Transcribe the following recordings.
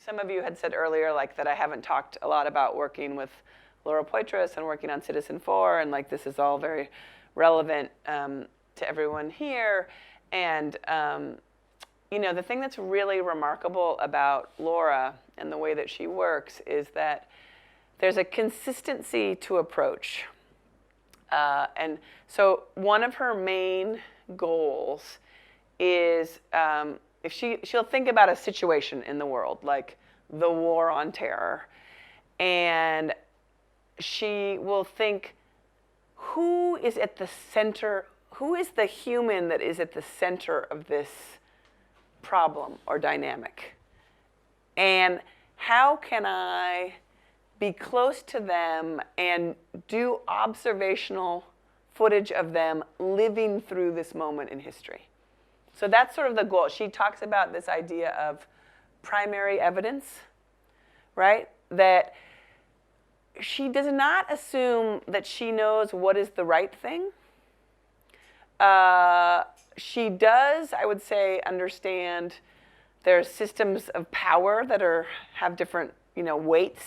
some of you had said earlier, like, that I haven't talked a lot about working with Laura Poitras and working on Citizen4, and like this is all very relevant to everyone here. And you know, the thing that's really remarkable about Laura and the way that she works is that there's a consistency to approach. And so one of her main goals is if she'll think about a situation in the world, like the war on terror, and she will think, who is at the center, who is the human that is at the center of this problem or dynamic? And how can I be close to them and do observational footage of them living through this moment in history? So that's sort of the goal. She talks about this idea of primary evidence, right? That she does not assume that she knows what is the right thing. She does, I would say, understand there are systems of power that have different, weights.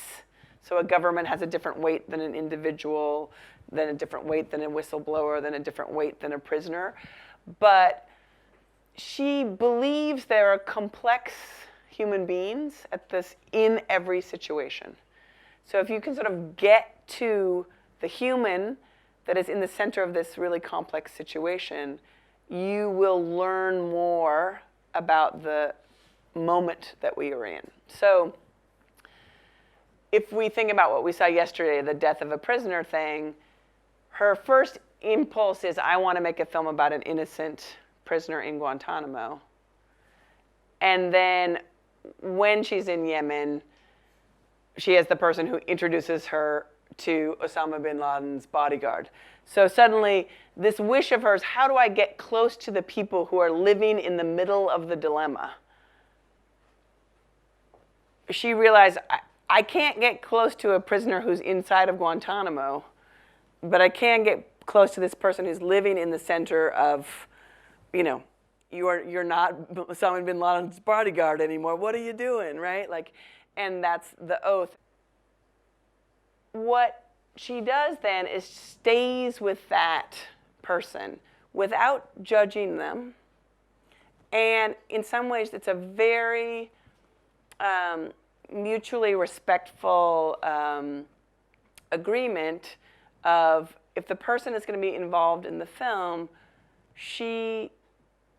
So a government has a different weight than an individual, then a different weight than a whistleblower, then a different weight than a prisoner. But she believes there are complex human beings in every situation. So if you can sort of get to the human that is in the center of this really complex situation, you will learn more about the moment that we are in. So if we think about what we saw yesterday, the death of a prisoner thing, her first impulse is, I want to make a film about an innocent prisoner in Guantanamo. And then when she's in Yemen, she has the person who introduces her to Osama bin Laden's bodyguard. So suddenly, this wish of hers, how do I get close to the people who are living in the middle of the dilemma? She realized, I can't get close to a prisoner who's inside of Guantanamo, but I can get close to this person who's living in the center of, you're not Osama bin Laden's bodyguard anymore. What are you doing, right? And that's the oath. What she does then is stays with that person without judging them. And in some ways, it's a very mutually respectful agreement of, if the person is going to be involved in the film, she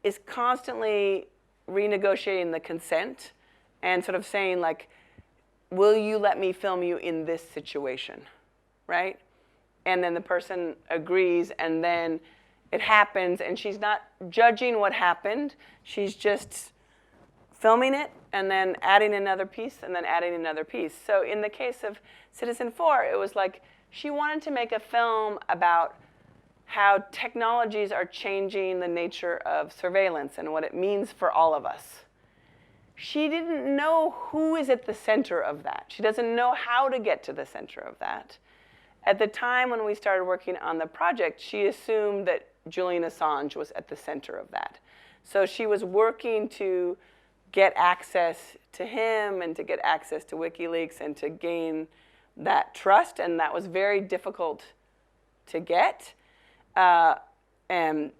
is constantly renegotiating the consent and sort of saying, like, will you let me film you in this situation, right? And then the person agrees, and then it happens, and she's not judging what happened. She's just filming it, and then adding another piece, and then adding another piece. So in the case of Citizen4, it was like she wanted to make a film about how technologies are changing the nature of surveillance and what it means for all of us. She didn't know who is at the center of that. She doesn't know how to get to the center of that. At the time when we started working on the project, she assumed that Julian Assange was at the center of that. So she was working to get access to him and to get access to WikiLeaks and to gain that trust, and that was very difficult to get. And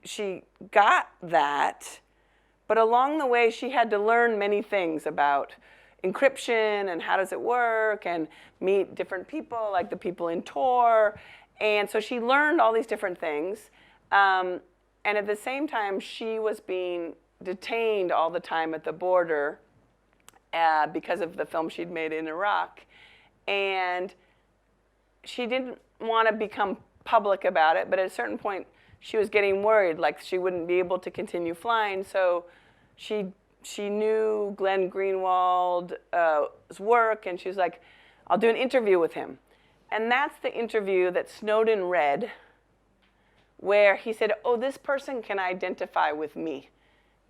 she got that, but along the way she had to learn many things about encryption and how does it work, and meet different people, like the people in Tor. And so she learned all these different things. And at the same time, she was being detained all the time at the border because of the film she'd made in Iraq. And she didn't want to become public about it, but at a certain point, she was getting worried, like she wouldn't be able to continue flying. So she knew Glenn Greenwald's work, and she was like, I'll do an interview with him. And that's the interview that Snowden read, where he said, oh, this person can identify with me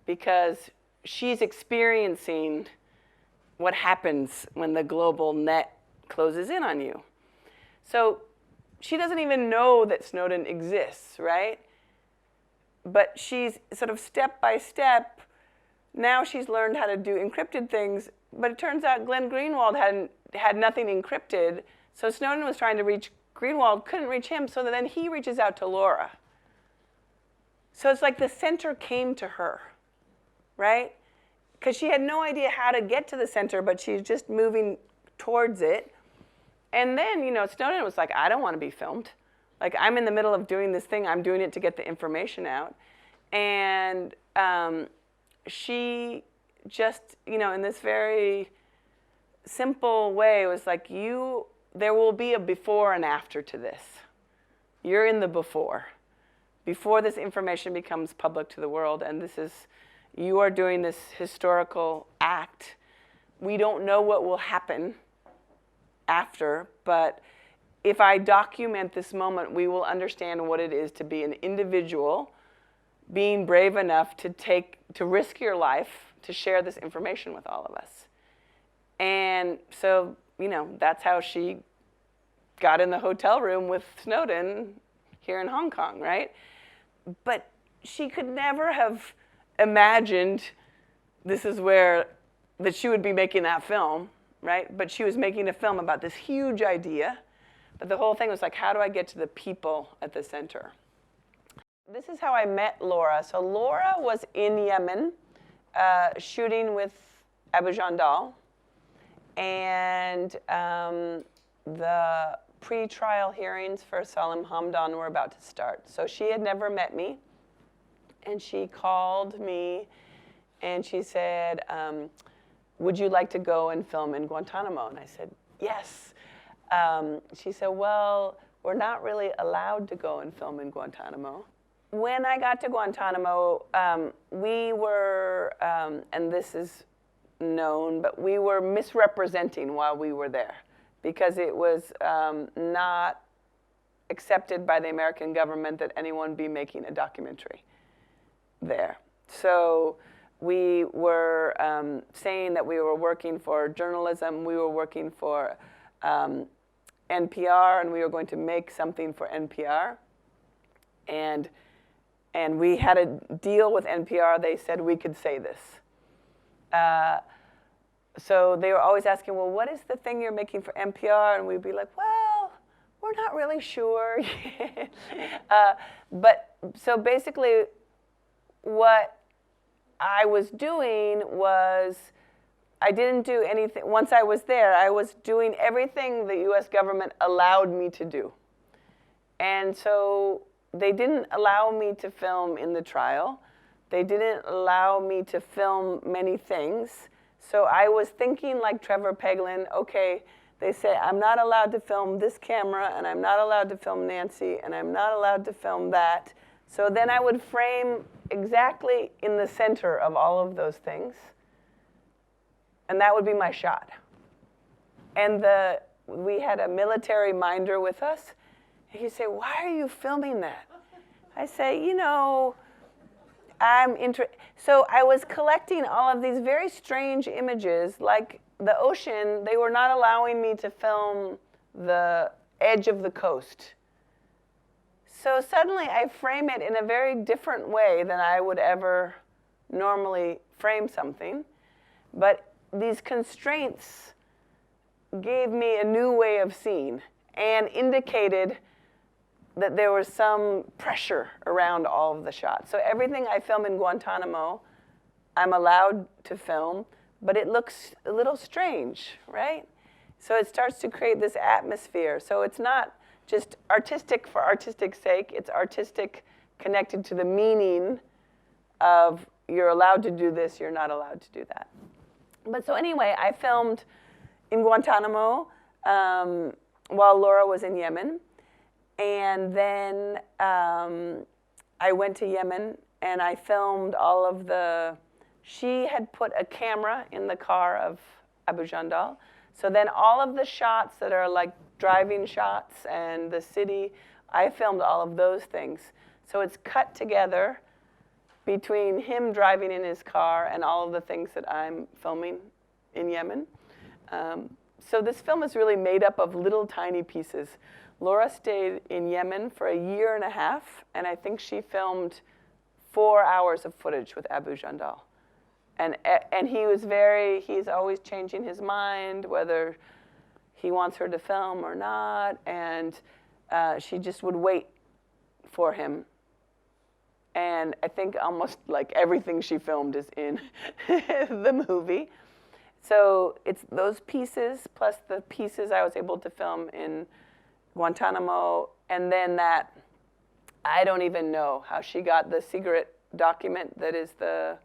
because she's experiencing what happens when the global net closes in on you. So she doesn't even know that Snowden exists, right? But she's sort of step by step, now she's learned how to do encrypted things, But it turns out Glenn Greenwald had nothing encrypted, so Snowden was trying to reach Greenwald, couldn't reach him, so then he reaches out to Laura. So it's like the center came to her, right? Because she had no idea how to get to the center, but she's just moving towards it. And then, Snowden was like, I don't want to be filmed. Like, I'm in the middle of doing this thing. I'm doing it to get the information out. And she just, in this very simple way was like, there will be a before and after to this. You're in the before this information becomes public to the world, and you are doing this historical act. We don't know what will happen after, but if I document this moment, we will understand what it is to be an individual being brave enough to risk your life to share this information with all of us. And so, that's how she got in the hotel room with Snowden here in Hong Kong, right? But she could never have imagined that she would be making that film, right? But she was making a film about this huge idea. But the whole thing was like, how do I get to the people at the center? This is how I met Laura. So Laura was in Yemen shooting with Abu Jandal. And the pre-trial hearings for Salim Hamdan were about to start. So she had never met me. And she called me and she said, would you like to go and film in Guantanamo? And I said, yes. She said, well, we're not really allowed to go and film in Guantanamo. When I got to Guantanamo, we were, and this is known, but we were misrepresenting while we were there because it was not accepted by the American government that anyone be making a documentary there. So we were saying that we were working for journalism, we were working for NPR, and we were going to make something for NPR. And we had a deal with NPR. They said we could say this. So they were always asking, well, what is the thing you're making for NPR? And we'd be like, well, we're not really sure. But so basically what I was doing was I didn't do anything. Once I was there, I was doing everything the US government allowed me to do. And so they didn't allow me to film in the trial. They didn't allow me to film many things. So I was thinking like Trevor Peglin, okay, they say I'm not allowed to film this camera, and I'm not allowed to film Nancy, and I'm not allowed to film that. So then I would frame exactly in the center of all of those things, and that would be my shot. And we had a military minder with us. And he'd say, why are you filming that? I say, so I was collecting all of these very strange images, like the ocean. They were not allowing me to film the edge of the coast. So suddenly I frame it in a very different way than I would ever normally frame something. But these constraints gave me a new way of seeing and indicated that there was some pressure around all of the shots. So everything I film in Guantanamo, I'm allowed to film, but it looks a little strange, right? So it starts to create this atmosphere. So it's not just artistic for artistic's sake, it's artistic connected to the meaning of you're allowed to do this, you're not allowed to do that. But so anyway, I filmed in Guantanamo while Laura was in Yemen. And then I went to Yemen and I filmed all of she had put a camera in the car of Abu Jandal. So then all of the shots that are like driving shots and the city, I filmed all of those things. So it's cut together between him driving in his car and all of the things that I'm filming in Yemen. So this film is really made up of little tiny pieces. Laura stayed in Yemen for 1.5 years, and I think she filmed 4 hours of footage with Abu Jandal. And he's always changing his mind whether he wants her to film or not, and she just would wait for him. And I think almost like everything she filmed is in the movie. So it's those pieces plus the pieces I was able to film in Guantanamo, and then that I don't even know how she got the secret document that is the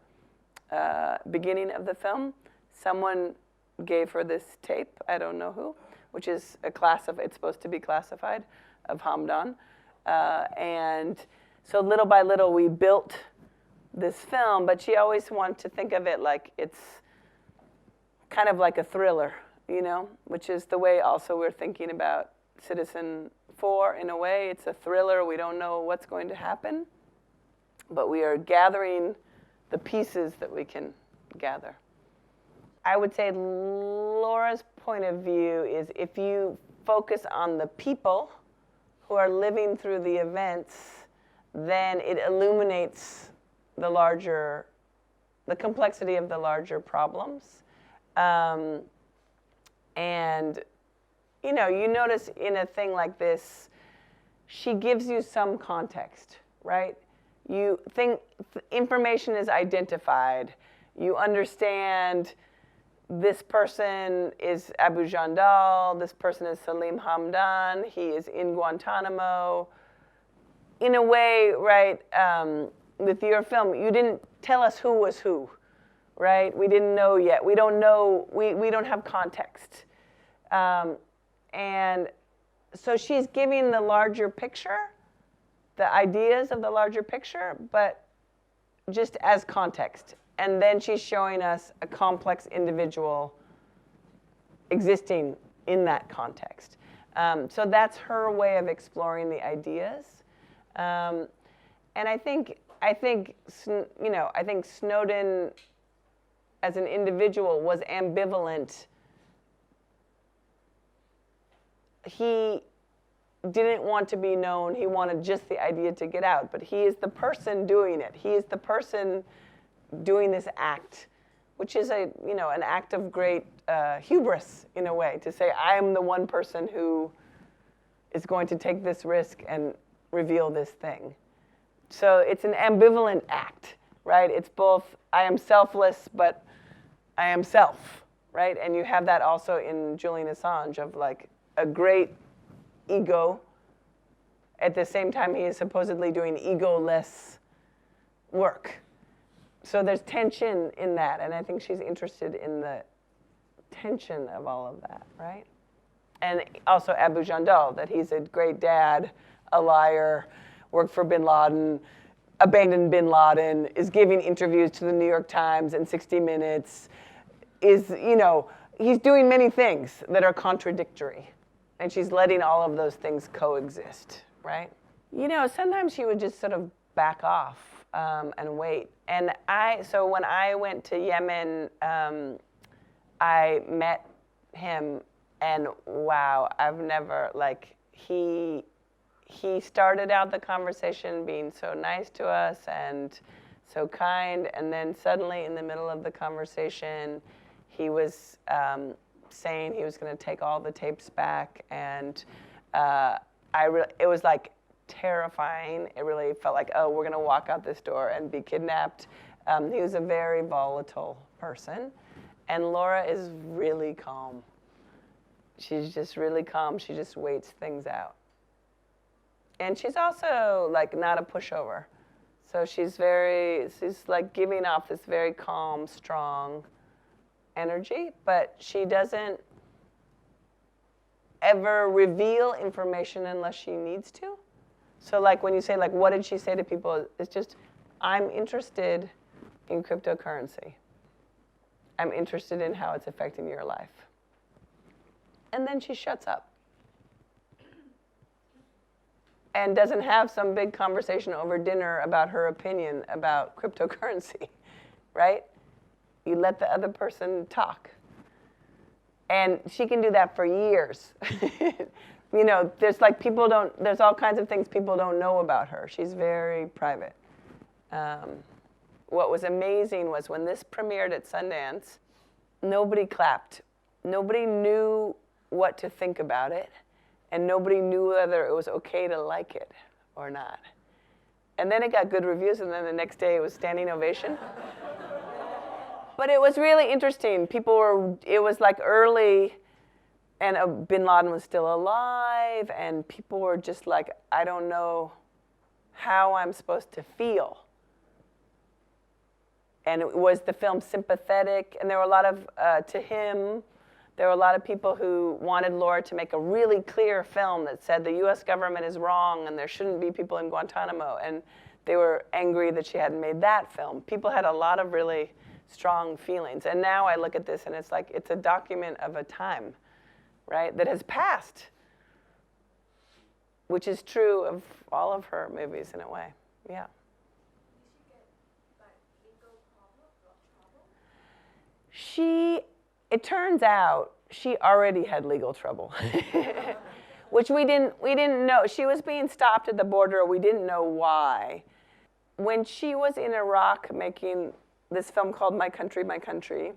beginning of the film. Someone gave her this tape, I don't know who, which is it's supposed to be classified, of Hamdan. And so little by little we built this film, but she always wanted to think of it like it's kind of like a thriller, which is the way also we're thinking about Citizen 4 in a way. It's a thriller. We don't know what's going to happen, but we are gathering the pieces that we can gather. I would say Laura's point of view is if you focus on the people who are living through the events, then it illuminates the complexity of the larger problems. And you notice in a thing like this, she gives you some context, right? You think information is identified. You understand this person is Abu Jandal, this person is Salim Hamdan, he is in Guantanamo. In a way, right, with your film, you didn't tell us who was who, right? We didn't know yet. We don't know, we don't have context. And so she's giving the larger picture, the ideas of the larger picture, but just as context. And then she's showing us a complex individual existing in that context. So that's her way of exploring the ideas. And I think Snowden as an individual was ambivalent. He didn't want to be known. He wanted just the idea to get out. But he is the person doing it. He is the person doing this act, which is an act of great hubris in a way, to say, I am the one person who is going to take this risk and reveal this thing. So it's an ambivalent act, right? It's both, I am selfless, but I am self, right? And you have that also in Julian Assange of like a great ego. At the same time, he is supposedly doing ego-less work. So there's tension in that, and I think she's interested in the tension of all of that, right? And also Abu Jandal, that he's a great dad, a liar, worked for bin Laden, abandoned bin Laden, is giving interviews to the New York Times and 60 Minutes, he's doing many things that are contradictory. And she's letting all of those things coexist, right? Sometimes she would just sort of back off and wait. And so when I went to Yemen, I met him, and wow, I've never, he started out the conversation being so nice to us and so kind, and then suddenly in the middle of the conversation, he was saying he was going to take all the tapes back, and it was like terrifying. It really felt like, oh, we're going to walk out this door and be kidnapped. He was a very volatile person, and Laura is really calm. She's just really calm. She just waits things out. And she's also not a pushover. So she's giving off this very calm, strong energy, but she doesn't ever reveal information unless she needs to. So when you say what did she say to people, it's just, I'm interested in cryptocurrency. I'm interested in how it's affecting your life. And then she shuts up. And doesn't have some big conversation over dinner about her opinion about cryptocurrency, right? You let the other person talk. And she can do that for years. There's there's all kinds of things people don't know about her. She's very private. what was amazing was when this premiered at Sundance, nobody clapped. Nobody knew what to think about it, and nobody knew whether it was okay to like it or not. And then it got good reviews, and then the next day it was standing ovation. But it was really interesting. It was like early, and bin Laden was still alive, and people were just like, I don't know how I'm supposed to feel. And was the film sympathetic? And there were a lot of, to him, there were a lot of people who wanted Laura to make a really clear film that said the US government is wrong and there shouldn't be people in Guantanamo. And they were angry that she hadn't made that film. People had a lot of really strong feelings. And now I look at this and it's like, it's a document of a time, right, that has passed, which is true of all of her movies in a way, yeah. It turns out she already had legal trouble, which we didn't know. She was being stopped at the border. We didn't know why. When she was in Iraq making this film called My Country, My Country,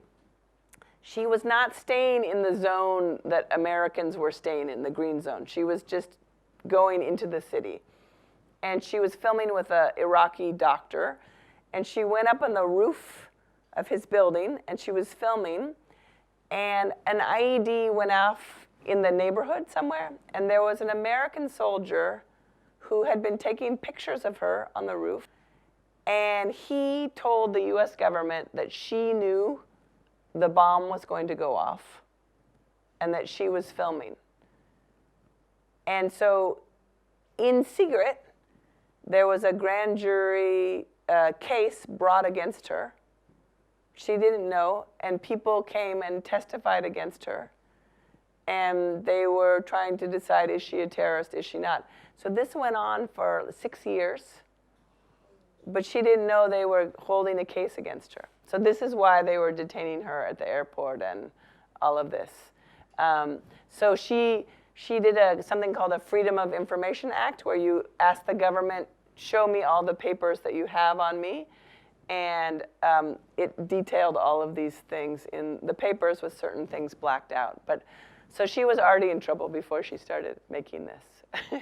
she was not staying in the zone that Americans were staying in, the green zone. She was just going into the city. And she was filming with an Iraqi doctor. And she went up on the roof of his building, and she was filming. And an IED went off in the neighborhood somewhere. And there was an American soldier who had been taking pictures of her on the roof. And he told the US government that she knew the bomb was going to go off and that she was filming. And so, in secret, there was a grand jury case brought against her. She didn't know, and people came and testified against her. And they were trying to decide, is she a terrorist, is she not? So this went on for 6 years, but she didn't know they were holding a case against her. So this is why they were detaining her at the airport and all of this. So she did something called a Freedom of Information Act, where you ask the government, show me all the papers that you have on me. And it detailed all of these things in the papers with certain things blacked out. So she was already in trouble before she started making this.